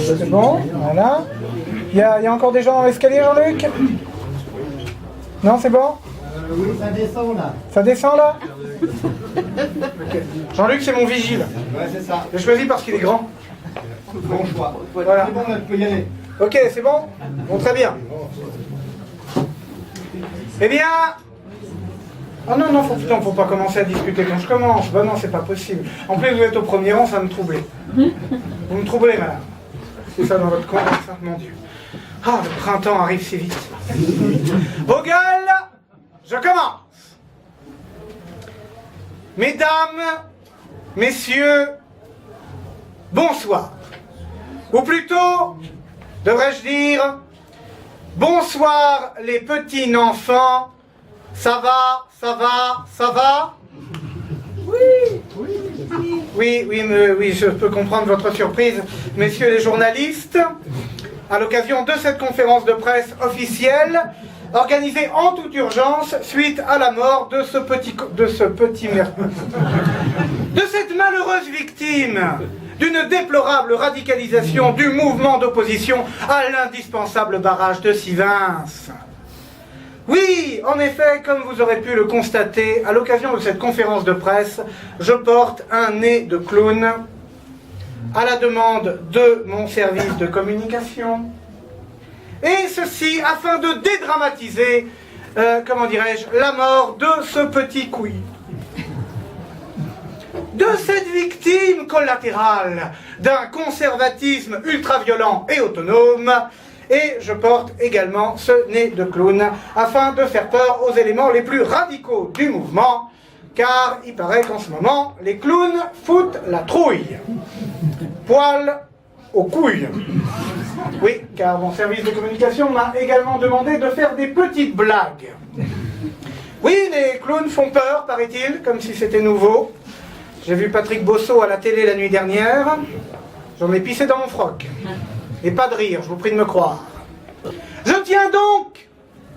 C'est bon, voilà. Il y a encore des gens dans l'escalier, Jean-Luc? Non, c'est bon? Oui, ça descend là. Ça descend là? Okay. Jean-Luc, c'est mon vigile. Ouais, c'est ça. J'ai choisi parce qu'il est grand. Bon choix. Voilà. C'est bon, là, tu peux y aller. Ok, c'est bon? Bon, très bien. Eh bien... Ah non, faut pas commencer à discuter quand je commence. Ben non, c'est pas possible. En plus, vous êtes au premier rang, ça me troublait. Vous me troublez, madame. C'est ça dans votre coin, ça, mon Dieu. Ah, le printemps arrive si vite. Vos gueules, je commence. Mesdames, messieurs, bonsoir. Ou plutôt, devrais-je dire, bonsoir les petits enfants. Ça va, ça va, ça va? Oui, je peux comprendre votre surprise, messieurs les journalistes. À l'occasion de cette conférence de presse officielle, organisée en toute urgence suite à la mort de cette malheureuse victime d'une déplorable radicalisation du mouvement d'opposition à l'indispensable barrage de Sivins. Oui, en effet, comme vous aurez pu le constater, à l'occasion de cette conférence de presse, je porte un nez de clown à la demande de mon service de communication. Et ceci afin de dédramatiser, comment dirais-je, la mort de ce petit couille. De cette victime collatérale d'un conservatisme ultra-violent et autonome. Et je porte également ce nez de clown afin de faire peur aux éléments les plus radicaux du mouvement, car il paraît qu'en ce moment, les clowns foutent la trouille. Poil aux couilles. Oui, car mon service de communication m'a également demandé de faire des petites blagues. Oui, les clowns font peur, paraît-il, comme si c'était nouveau. J'ai vu Patrick Bosso à la télé la nuit dernière. J'en ai pissé dans mon froc. Et pas de rire, je vous prie de me croire. Je tiens donc,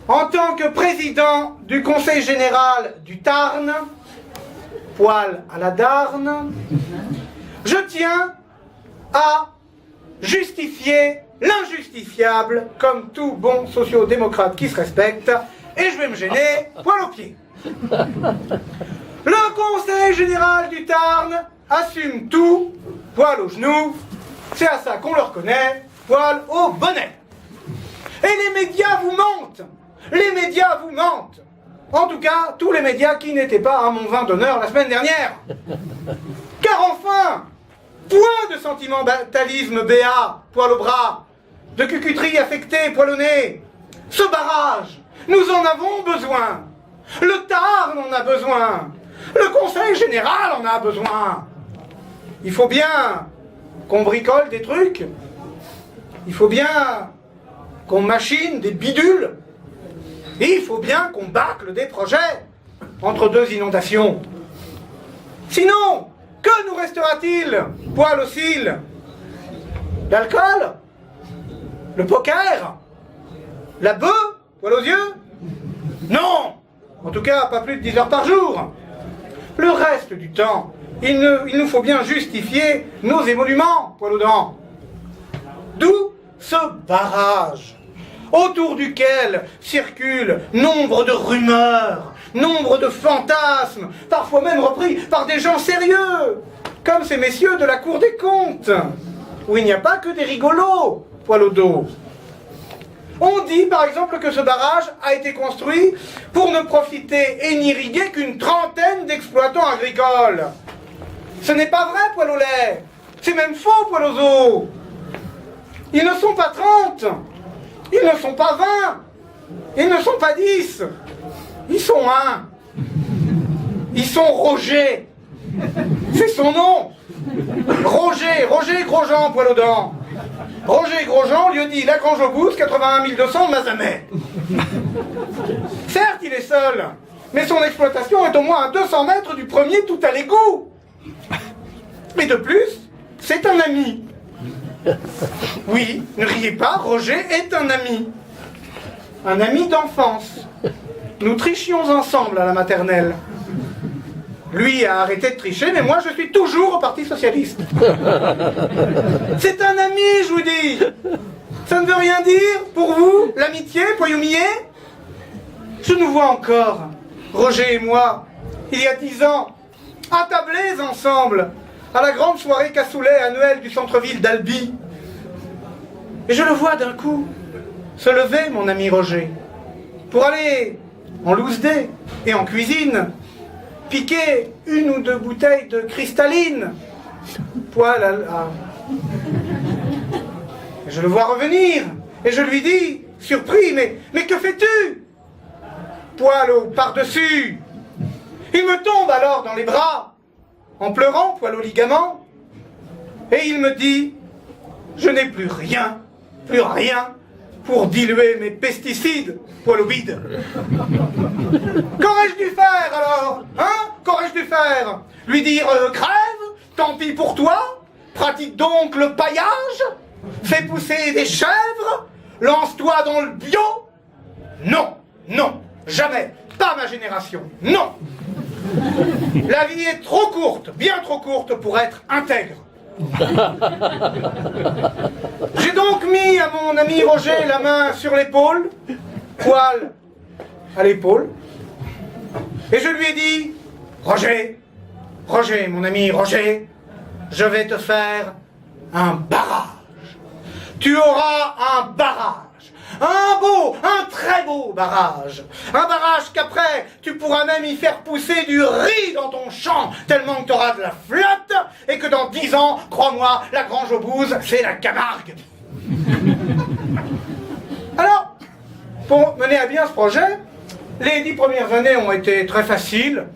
en tant que président du Conseil général du Tarn, poil à la Darne, je tiens à justifier l'injustifiable comme tout bon sociodémocrate qui se respecte, et je vais me gêner poil aux pieds. Le Conseil général du Tarn assume tout, poil aux genoux, c'est à ça qu'on le reconnaît, poil au bonnet. Et les médias vous mentent. Les médias vous mentent. En tout cas, tous les médias qui n'étaient pas à mon vin d'honneur la semaine dernière. Car enfin, point de sentimentalisme béat, poil au bras, de cucuterie affectée, poil au nez. Ce barrage, nous en avons besoin. Le Tarn en a besoin. Le Conseil général en a besoin. Il faut bien qu'on bricole des trucs. Il faut bien qu'on machine des bidules. Et il faut bien qu'on bâcle des projets entre deux inondations. Sinon, que nous restera-t-il, poil aux cils? L'alcool? Le poker? La bœuf, poil aux yeux? Non! En tout cas, pas plus de 10 heures par jour. Le reste du temps, il nous faut bien justifier nos émoluments, poil aux dents. D'où ce barrage, autour duquel circulent nombre de rumeurs, nombre de fantasmes, parfois même repris par des gens sérieux, comme ces messieurs de la Cour des comptes, où il n'y a pas que des rigolos, poil au dos. On dit par exemple que ce barrage a été construit pour ne profiter et n'irriguer qu'une trentaine d'exploitants agricoles. Ce n'est pas vrai, poil au lait. C'est même faux, poil aux os. Ils ne sont pas 30. Ils ne sont pas 20. Ils ne sont pas 10. Ils sont 1. Ils sont Roger. C'est son nom. Roger Grosjean, poil aux dents. Roger Grosjean, lieu-dit Lagrange-Auguste, 81 200 Mazamet. Certes, il est seul, mais son exploitation est au moins à 200 mètres du premier tout à l'égout. Mais de plus, c'est un ami. Oui, ne riez pas, Roger est un ami. Un ami d'enfance. Nous trichions ensemble à la maternelle. Lui a arrêté de tricher, mais moi je suis toujours au Parti Socialiste. C'est un ami, je vous dis. Ça ne veut rien dire pour vous, l'amitié, Poyoumier? Je nous vois encore, Roger et moi, il y a 10 ans, attablés ensemble, à la grande soirée cassoulet annuelle du centre-ville d'Albi. Et je le vois d'un coup se lever, mon ami Roger, pour aller en loose-dé et en cuisine, piquer 1 ou 2 bouteilles de cristalline, poil à... Et je le vois revenir, et je lui dis, surpris, mais que fais-tu? Poil au par-dessus. Il me tombe alors dans les bras, en pleurant, poil au ligament, et il me dit, je n'ai plus rien pour diluer mes pesticides, poil au bide. Qu'aurais-je dû faire alors? Hein? Qu'aurais-je dû faire? Lui dire, crève, tant pis pour toi, pratique donc le paillage, fais pousser des chèvres, lance-toi dans le bio? Non, non, jamais, pas ma génération, non. La vie est trop courte, bien trop courte pour être intègre. J'ai donc mis à mon ami Roger la main sur l'épaule, poil à l'épaule, et je lui ai dit, Roger, mon ami Roger, je vais te faire un barrage. Tu auras un barrage. Un très beau barrage. Un barrage qu'après, tu pourras même y faire pousser du riz dans ton champ, tellement que tu auras de la flotte, et que dans 10 ans, crois-moi, la Grange aux Bouzes, c'est la Camargue. Alors, pour mener à bien ce projet, les 10 premières années ont été très faciles.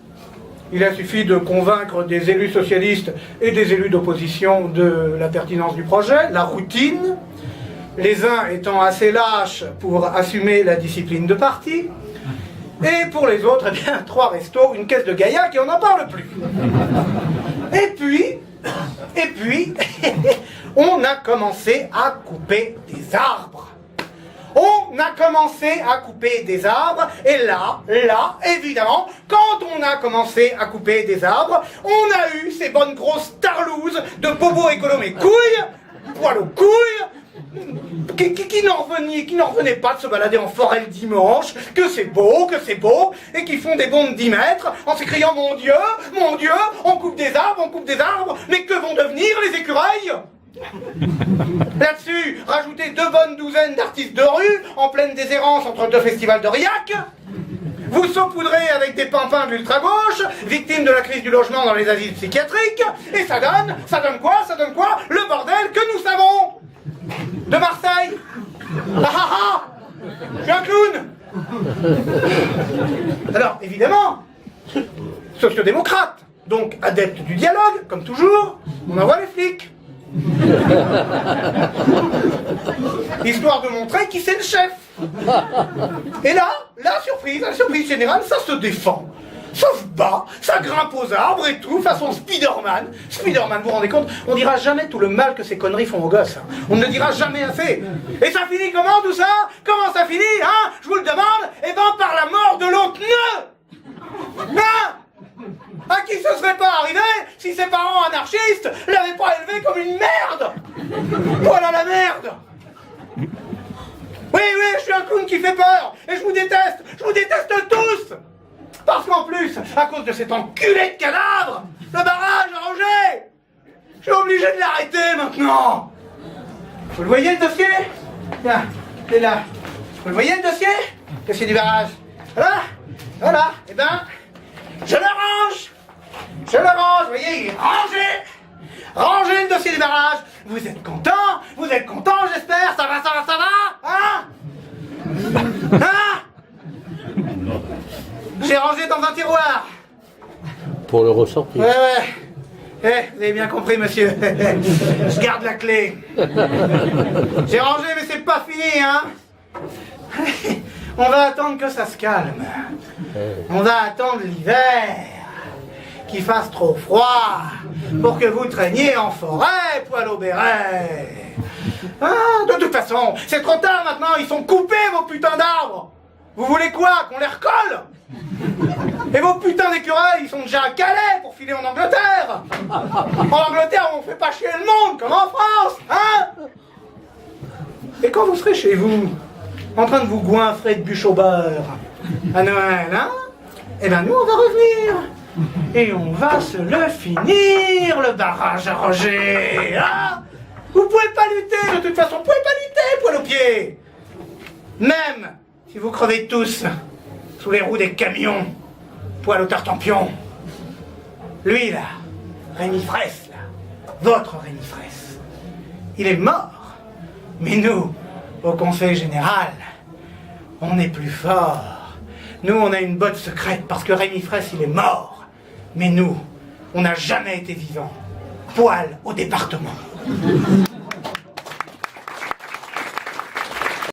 Il a suffi de convaincre des élus socialistes et des élus d'opposition de la pertinence du projet, la routine, les uns étant assez lâches pour assumer la discipline de parti, et pour les autres, eh bien, 3 restos, une caisse de gaillac et on n'en parle plus. Et puis, on a commencé à couper des arbres. On a commencé à couper des arbres, et là, évidemment, quand on a commencé à couper des arbres, on a eu ces bonnes grosses tarlouses de bobo écolo mes couilles, poil aux couilles, qui n'en revenaient pas de se balader en forêt le dimanche, que c'est beau, et qui font des bonds de 10 mètres en s'écriant mon Dieu, on coupe des arbres, mais que vont devenir les écureuils? Là-dessus, rajoutez 2 bonnes douzaines d'artistes de rue en pleine déshérence entre 2 festivals d'Aurillac. Vous saupoudrez avec des pampins de l'ultra-gauche, victimes de la crise du logement dans les asiles psychiatriques, et ça donne quoi? Le bordel que nous savons de Marseille. Je suis un clown. Alors, évidemment, sociodémocrate, donc adepte du dialogue, comme toujours, on envoie les flics. Histoire de montrer qui c'est le chef. Et là, la surprise générale, ça se défend. Ça se bat, ça grimpe aux arbres et tout, façon Spider-Man. Spider-Man, vous vous rendez compte? On dira jamais tout le mal que ces conneries font aux gosses. Hein. On ne le dira jamais assez. Et ça finit comment tout ça? Comment ça finit, hein? Je vous le demande. Eh ben par la mort de l'autre nœud. Hein? À qui ce serait pas arrivé si ses parents anarchistes l'avaient pas élevé comme une merde? Voilà la merde. Oui, je suis un clown qui fait peur. Et je vous déteste tous. Parce qu'en plus, à cause de cet enculé de cadavre, le barrage a rangé. Je suis obligé de l'arrêter maintenant. Vous le voyez le dossier? Là, c'est là. Vous le voyez le dossier? Dossier du barrage. Voilà. Eh ben, je le range, vous voyez, il est rangé. Rangez le dossier du barrage. Vous êtes content, j'espère. Ça va, hein? J'ai rangé dans un tiroir. Pour le ressortir. Ouais. Vous avez bien compris, monsieur. Je garde la clé. J'ai rangé, mais c'est pas fini, hein. On va attendre que ça se calme. On va attendre l'hiver. Qu'il fasse trop froid. Pour que vous traîniez en forêt, poil au béret. De toute façon, c'est trop tard maintenant. Ils sont coupés, vos putains d'arbres. Vous voulez quoi? Qu'on les recolle? Et vos putains d'écureuils, ils sont déjà à Calais pour filer en Angleterre. En Angleterre, on fait pas chier le monde comme en France, hein? Et quand vous serez chez vous, en train de vous goinfrer de bûches au beurre, à Noël, hein? Eh ben nous, on va revenir. Et on va se le finir, le barrage à Roger, hein? Vous pouvez pas lutter, de toute façon, vous pouvez pas lutter, poil aux pieds. Même si vous crevez tous sous les roues des camions, poil au tartempion. Lui, là, Rémi Fraisse, là, votre Rémi Fraisse, il est mort. Mais nous, au Conseil Général, on est plus forts. Nous, on a une botte secrète parce que Rémi Fraisse, il est mort. Mais nous, on n'a jamais été vivants. Poil au département.